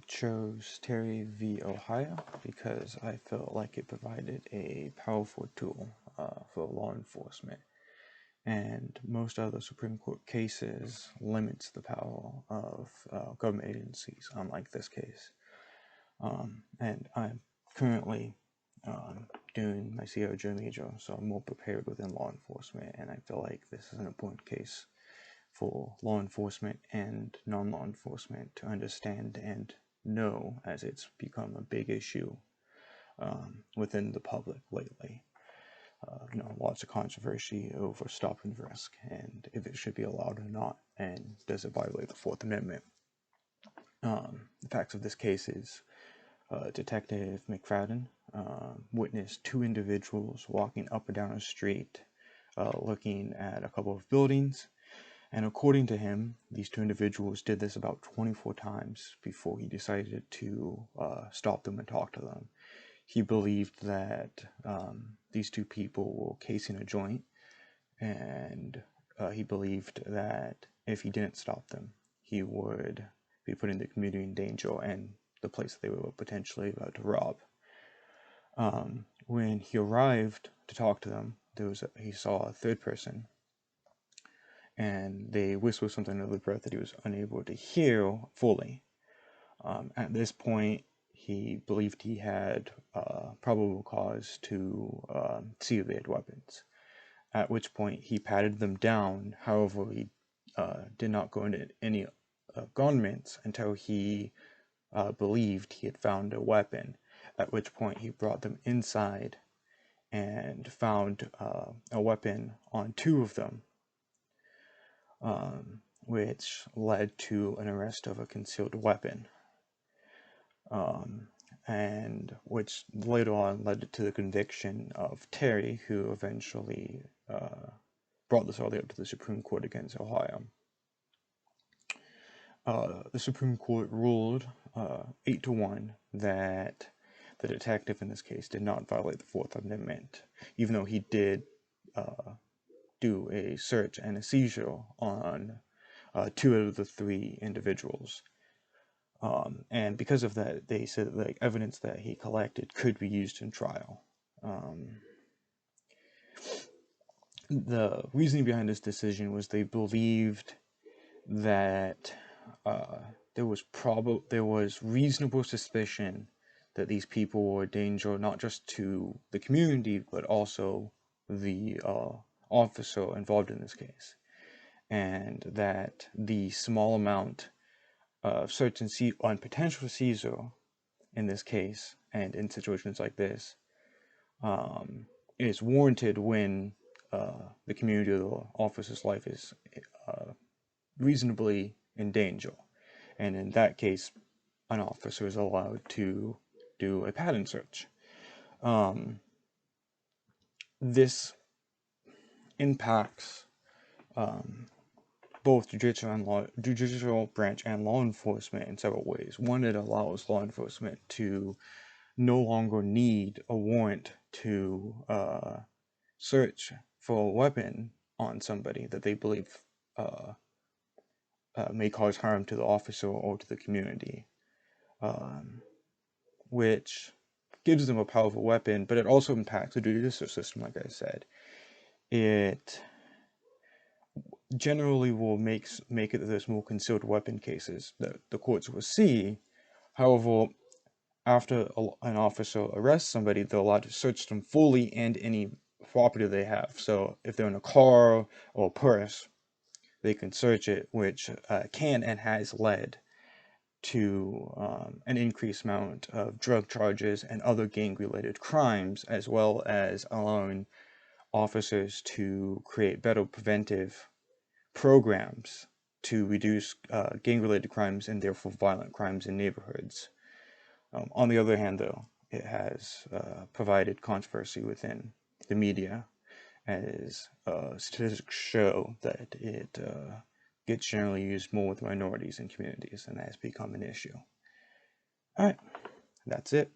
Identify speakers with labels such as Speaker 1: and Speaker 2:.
Speaker 1: chose Terry v. Ohio because I felt like it provided a powerful tool for law enforcement, and most other Supreme Court cases limits the power of government agencies, unlike this case. And I'm currently doing my CRJ major, so I'm more prepared within law enforcement, and I feel like this is an important case for law enforcement and non-law enforcement to understand and know, as it's become a big issue within the public lately. Lots of controversy over stop and frisk and if it should be allowed or not, and does it violate the Fourth Amendment. The facts of this case is Detective McFadden witnessed two individuals walking up and down a street looking at a couple of buildings. And according to him, these two individuals did this about 24 times before he decided to stop them and talk to them. He believed that these two people were casing a joint, and he believed that if he didn't stop them, he would be putting the community in danger and the place that they were potentially about to rob. When he arrived to talk to them, he saw a third person, and they whispered something under the breath that he was unable to hear fully. At this point, he believed he had probable cause to see if they had weapons, at which point he patted them down. However, he did not go into any garments until he believed he had found a weapon, at which point he brought them inside and found a weapon on two of them, which led to an arrest of a concealed weapon, and which later on led to the conviction of Terry, who eventually brought this all the way up to the Supreme Court against Ohio. The Supreme Court ruled 8-1 that the detective in this case did not violate the Fourth Amendment, even though he did do a search and a seizure on two out of the three individuals. And because of that, they said that evidence that he collected could be used in trial. The reasoning behind this decision was they believed that there was reasonable suspicion that these people were a danger not just to the community but also the officer involved in this case, and that the small amount of search and on potential seizure in this case and in situations like this is warranted when the community or the officer's life is reasonably in danger, and in that case an officer is allowed to do a pattern search. This impacts both judicial branch and law enforcement in several ways. One, it allows law enforcement to no longer need a warrant to search for a weapon on somebody that they believe may cause harm to the officer or to the community, which gives them a powerful weapon, but it also impacts the judicial system. Like I said, it generally will make it that there's more concealed weapon cases that the courts will see. However, after an officer arrests somebody, they're allowed to search them fully and any property they have. So if they're in a car or a purse, they can search it, which can and has led to an increased amount of drug charges and other gang-related crimes, as well as allowing officers to create better preventive programs to reduce gang-related crimes and therefore violent crimes in neighborhoods. On the other hand, though, it has provided controversy within the media, as statistics show that it gets generally used more with minorities and communities, and that has become an issue. Alright, that's it.